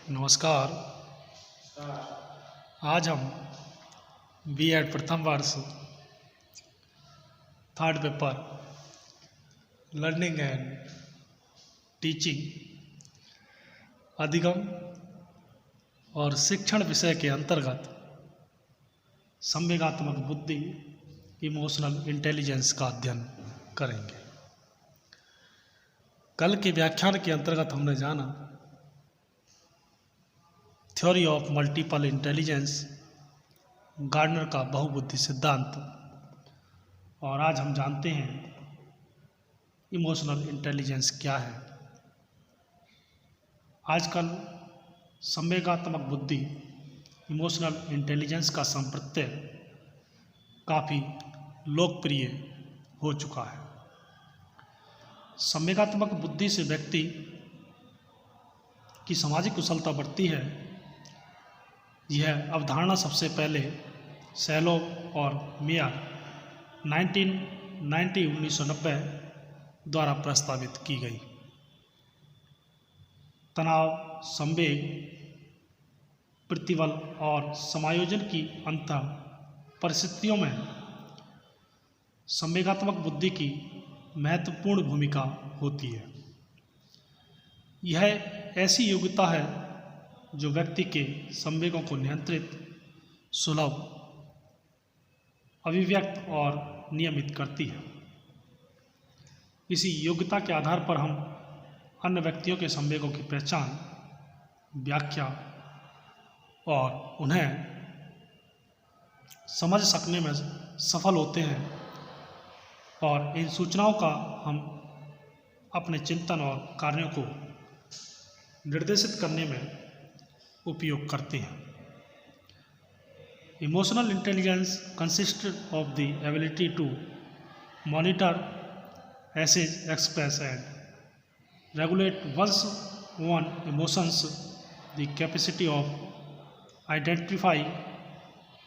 नमस्कार। आज हम बीएड प्रथम वर्ष third paper learning and teaching अधिगम और शिक्षण विषय के अंतर्गत संवेगात्मक बुद्धि इमोशनल इंटेलिजेंस का अध्ययन करेंगे। कल के व्याख्यान के अंतर्गत हमने जाना theory of multiple intelligence, Gardner का बहुबुद्धि सिद्धांत, और आज हम जानते हैं इमोशनल इंटेलिजेंस क्या है। आजकल संवेगात्मक बुद्धि इमोशनल इंटेलिजेंस का संप्रत्यय काफ़ी लोकप्रिय हो चुका है। संवेगात्मक बुद्धि से व्यक्ति की सामाजिक कुशलता बढ़ती है। यह अवधारणा सबसे पहले सैलो और मेयर 1990 द्वारा प्रस्तावित की गई। तनाव, संवेग, प्रतिबल और समायोजन की अंतः परिस्थितियों में संवेगात्मक बुद्धि की महत्वपूर्ण भूमिका होती है। यह ऐसी योग्यता है जो व्यक्ति के संवेगों को नियंत्रित, सुलभ, अभिव्यक्त और नियमित करती है। इसी योग्यता के आधार पर हम अन्य व्यक्तियों के संवेगों की पहचान, व्याख्या और उन्हें समझ सकने में सफल होते हैं, और इन सूचनाओं का हम अपने चिंतन और कार्यों को निर्देशित करने में उपयोग करते हैं। Emotional intelligence consists of the ability to monitor, assess, express and regulate one's own emotions, the capacity of identify,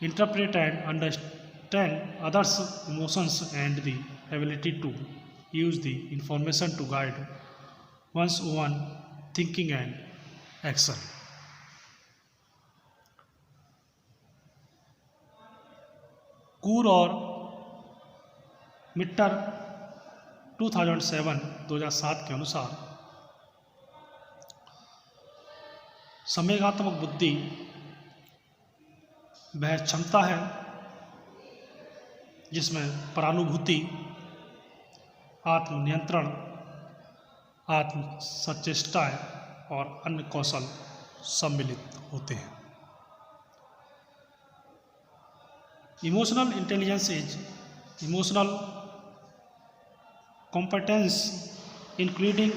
interpret and understand others' emotions, and the ability to use the information to guide one's own thinking and action. कूर और मिट्टर 2007 के अनुसार संवेगात्मक बुद्धि वह क्षमता है जिसमें परानुभूति, आत्मनियंत्रण, आत्म सचेष्टाएं और अन्य कौशल सम्मिलित होते हैं। Emotional intelligence is emotional competence including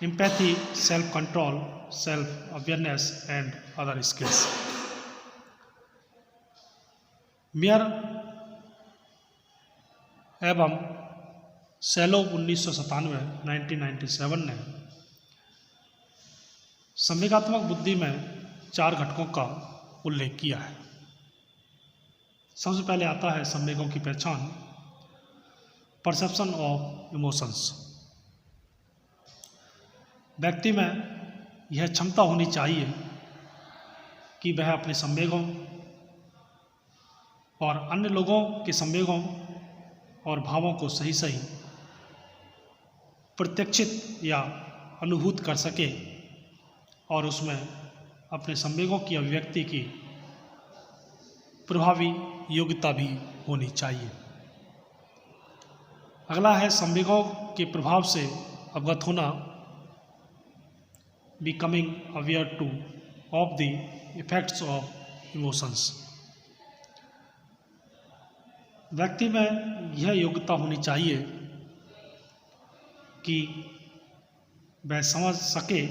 empathy, self-control, self-awareness and other skills. Mayor एवं सैलो 1997 ने संवेगात्मक बुद्धि में 4 घटकों का उल्लेख किया है। सबसे पहले आता है संवेगों की पहचान, परसेप्शन ऑफ इमोशंस। व्यक्ति में यह क्षमता होनी चाहिए कि वह अपने संवेगों और अन्य लोगों के संवेगों और भावों को सही सही प्रत्यक्षित या अनुभूत कर सके, और उसमें अपने संवेगों की अभिव्यक्ति की प्रभावी योग्यता भी होनी चाहिए। अगला है संवेगों के प्रभाव से अवगत होना, becoming aware two of the effects of emotions. व्यक्ति में यह योग्यता होनी चाहिए कि वह समझ सके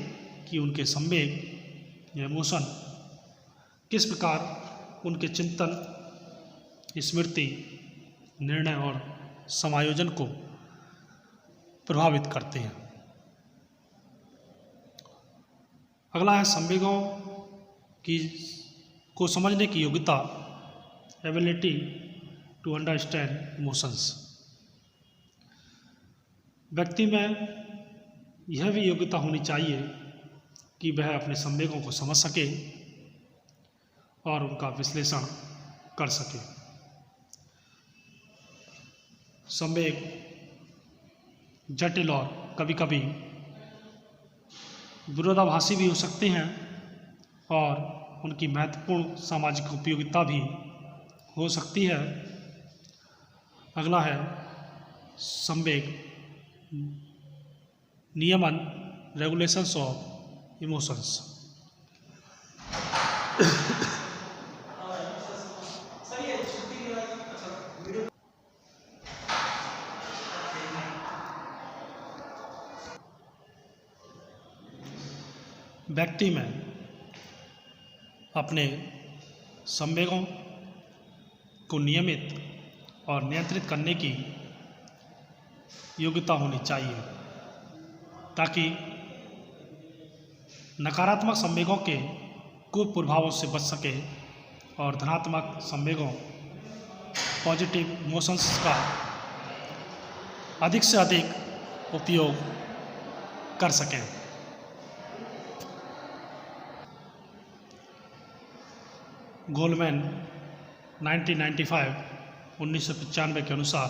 कि उनके संवेग या इमोशन किस प्रकार उनके चिंतन, स्मृति, निर्णय और समायोजन को प्रभावित करते हैं। अगला है संवेगों को समझने की योग्यता, एबिलिटी टू अंडरस्टैंड इमोशंस। व्यक्ति में यह भी योग्यता होनी चाहिए कि वह अपने संवेगों को समझ सके और उनका विश्लेषण कर सके। संवेग जटिल और कभी कभी विरोधाभासी भी हो सकते हैं और उनकी महत्वपूर्ण सामाजिक उपयोगिता भी हो सकती है। अगला है संवेग नियमन, रेगुलेशंस ऑफ इमोशंस। व्यक्ति में अपने संवेगों को नियमित और नियंत्रित करने की योग्यता होनी चाहिए ताकि नकारात्मक संवेगों के कुप्रभावों से बच सके और धनात्मक संवेगों, पॉजिटिव इमोशंस का अधिक से अधिक उपयोग कर सकें। गोलमैन 1995 के अनुसार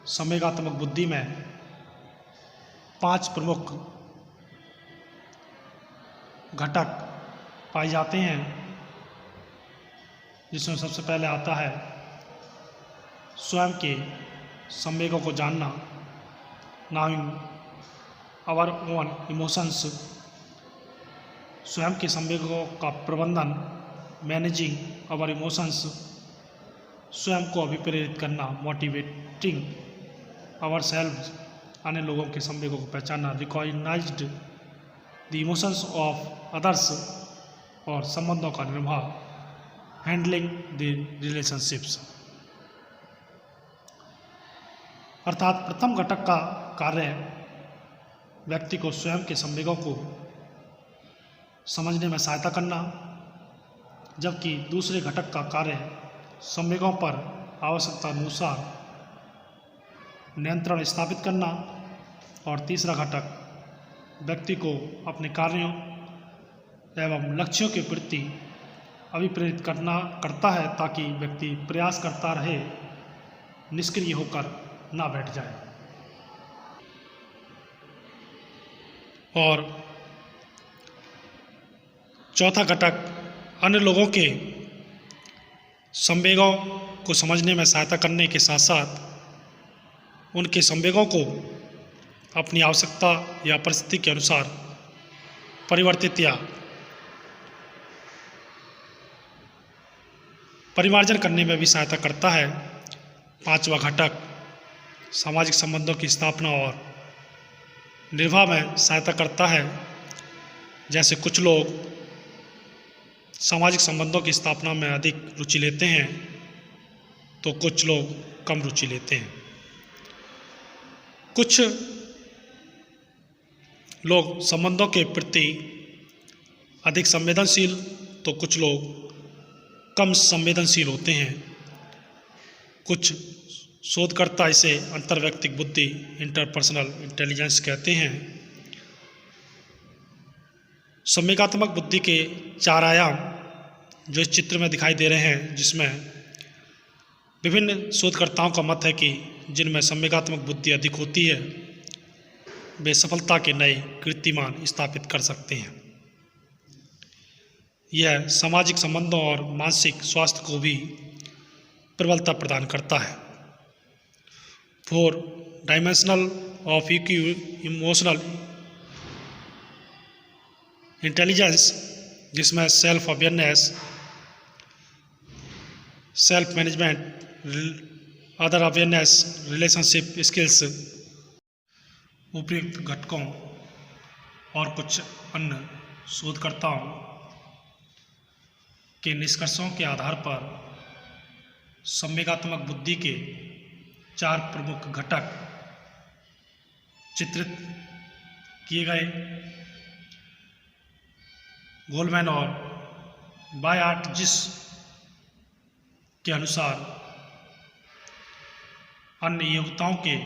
संवेगात्मक बुद्धि में 5 प्रमुख घटक पाए जाते हैं, जिसमें सबसे पहले आता है स्वयं के संवेगों को जानना, नाइंग आवर ओन इमोशंस, स्वयं के संवेगों का प्रबंधन, मैनेजिंग आवर इमोशंस, स्वयं को अभिप्रेरित करना, मोटिवेटिंग आवर सेल्व्स, अन्य लोगों के संवेगों को पहचानना, recognised the emotions of others, और संबंधों का निर्वाह, हैंडलिंग द रिलेशनशिप्स। अर्थात प्रथम घटक का कार्य व्यक्ति को स्वयं के संवेगों को समझने में सहायता करना, जबकि दूसरे घटक का कार्य संवेगों पर आवश्यकता अनुसार नियंत्रण स्थापित करना, और तीसरा घटक व्यक्ति को अपने कार्यों एवं लक्ष्यों के प्रति अभिप्रेरित करता है ताकि व्यक्ति प्रयास करता रहे, निष्क्रिय होकर ना बैठ जाए। और चौथा घटक अन्य लोगों के संवेगों को समझने में सहायता करने के साथ साथ उनके संवेगों को अपनी आवश्यकता या परिस्थिति के अनुसार परिवर्तित या परिमार्जन करने में भी सहायता करता है। पांचवा घटक सामाजिक संबंधों की स्थापना और निर्वाह में सहायता करता है। जैसे कुछ लोग सामाजिक संबंधों की स्थापना में अधिक रुचि लेते हैं तो कुछ लोग कम रुचि लेते हैं। कुछ लोग संबंधों के प्रति अधिक संवेदनशील तो कुछ लोग कम संवेदनशील होते हैं। कुछ शोधकर्ता इसे अंतर्वैयक्तिक बुद्धि, इंटरपर्सनल इंटेलिजेंस कहते हैं। संवेगात्मक बुद्धि के 4 आयाम जो इस चित्र में दिखाई दे रहे हैं, जिसमें विभिन्न शोधकर्ताओं का मत है कि जिनमें संवेगात्मक बुद्धि अधिक होती है वे सफलता के नए कीर्तिमान स्थापित कर सकते हैं। यह सामाजिक संबंधों और मानसिक स्वास्थ्य को भी प्रबलता प्रदान करता है। 4 डायमेंशनल ऑफ इमोशनल इंटेलिजेंस, जिसमें self awareness, self management, other awareness, relationship skills, उपयुक्त घटकों और कुछ अन्य शोधकर्ताओं के निष्कर्षों के आधार पर संवेगात्मक बुद्धि के 4 प्रमुख घटक चित्रित किए गए। गोलमैन और बायआर्टजिस के अनुसार अन्य योग्यताओं के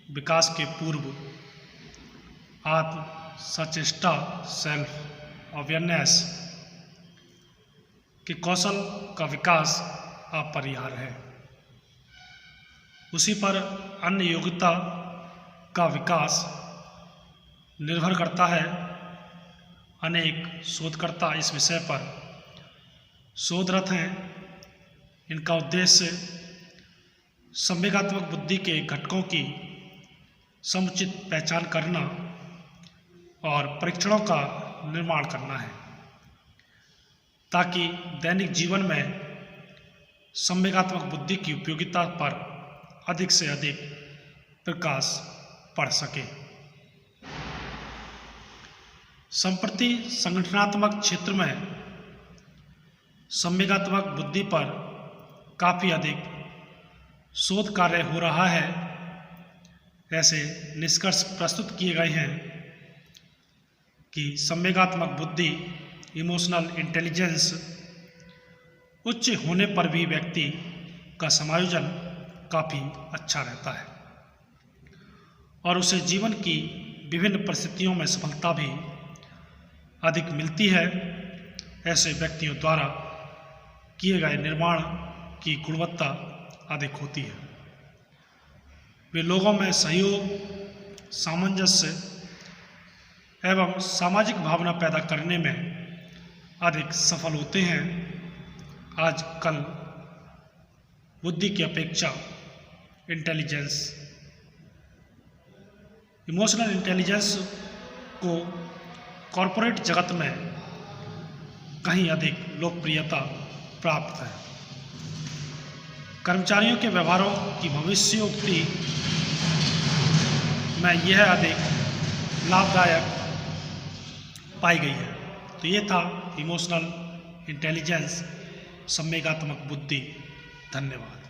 विकास के पूर्व आत्म सचेष्टा सेल्फ अवेयरनेस के कौशल का विकास अपरिहार्य है। उसी पर अन्य योग्यता का विकास निर्भर करता है। अनेक शोधकर्ता इस विषय पर शोधरत हैं। इनका उद्देश्य संवेगात्मक बुद्धि के घटकों की समुचित पहचान करना और परीक्षणों का निर्माण करना है, ताकि दैनिक जीवन में संवेगात्मक बुद्धि की उपयोगिता पर अधिक से अधिक प्रकाश पड़ सके। संप्रति संगठनात्मक क्षेत्र में संवेगात्मक बुद्धि पर काफ़ी अधिक शोध कार्य हो रहा है। ऐसे निष्कर्ष प्रस्तुत किए गए हैं कि संवेगात्मक बुद्धि इमोशनल इंटेलिजेंस उच्च होने पर भी व्यक्ति का समायोजन काफ़ी अच्छा रहता है और उसे जीवन की विभिन्न परिस्थितियों में सफलता भी अधिक मिलती है। ऐसे व्यक्तियों द्वारा किए गए निर्माण की गुणवत्ता अधिक होती है। वे लोगों में सहयोग, सामंजस्य एवं सामाजिक भावना पैदा करने में अधिक सफल होते हैं। आजकल बुद्धि की अपेक्षा इमोशनल इंटेलिजेंस को कॉरपोरेट जगत में कहीं अधिक लोकप्रियता प्राप्त है। कर्मचारियों के व्यवहारों की भविष्योक्ति में यह अधिक लाभदायक पाई गई है। तो ये था इमोशनल इंटेलिजेंस, संवेगात्मक बुद्धि। धन्यवाद।